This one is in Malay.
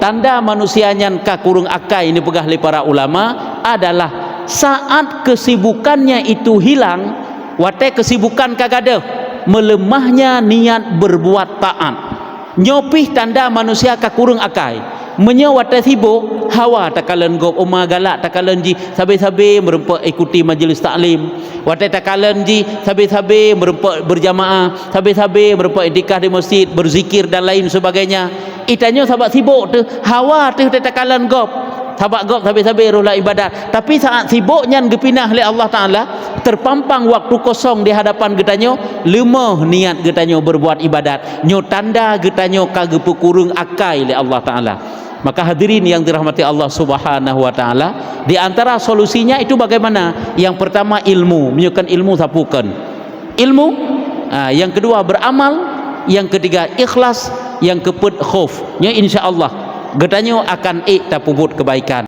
tanda manusianya ka kurung akai ini pegah li para ulama adalah saat kesibukannya itu hilang, wate kesibukan kagada, melemahnya niat berbuat taat. Nyopih tanda manusia ka kurung akai, menyawata sibuk hawa takalan gop umma galak takalan ji sabe-sabe merempak ikuti majlis taklim, wate takalan ji sabe-sabe merempak berjamaah, sabe-sabe merempak iktikaf di masjid, berzikir dan lain sebagainya. Itanya sahabat sibuk tu hawa tu takalan gop sahabat gop sabe-sabe rohlah ibadat, tapi saat sibuknya gepinah oleh Allah Taala, terpampang waktu kosong di hadapan getanyo, lemah niat getanyo berbuat ibadat, nyo tanda getanyo kagep kurung akai oleh Allah Taala. Maka hadirin yang dirahmati Allah Subhanahu wa taala, di antara solusinya itu bagaimana? Yang pertama ilmu, menunjukkan ilmu sapukan. Ilmu, yang kedua beramal, yang ketiga ikhlas, yang keempat khauf. Nya insyaallah getanyo akan tak puput kebaikan.